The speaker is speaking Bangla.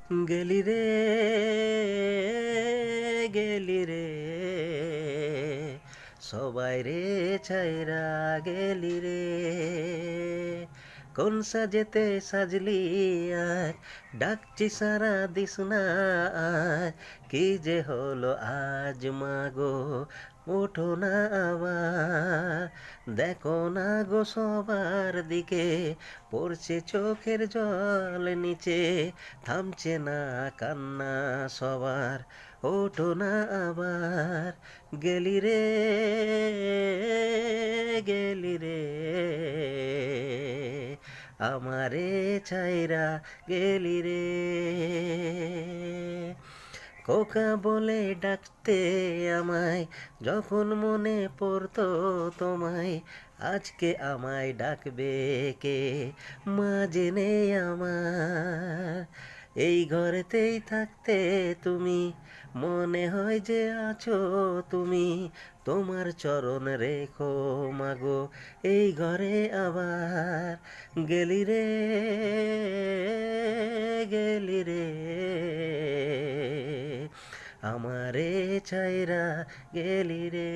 গেলি রে গেলি রে সবাই রে ছাইরা গেলি রে কোন সাজেতে সাজলি আজ ডাকছি সারা দিস না আজ কি যে হলো আজ মাগো ওঠো না আবার দেখো না গো সবার দিকে পড়ছে চোখের জল নিচে থামছে না কান্না সবার ওঠো না আবার গেলি রে গেলি রে আমারে ছাইরা গেলি রে খোকা বলে ডাকতে আমায় যখন মনে পড়তো তোমায় আজকে আমায় ডাকবে কে মা জেনে আমার এই ঘরেতেই থাকতে তুমি মনে হয় যে আছো তুমি তোমার চরণ রেখো মাগো এই ঘরে আবার গেলি রে গেলি রে আমারে ছাইরা গেলি রে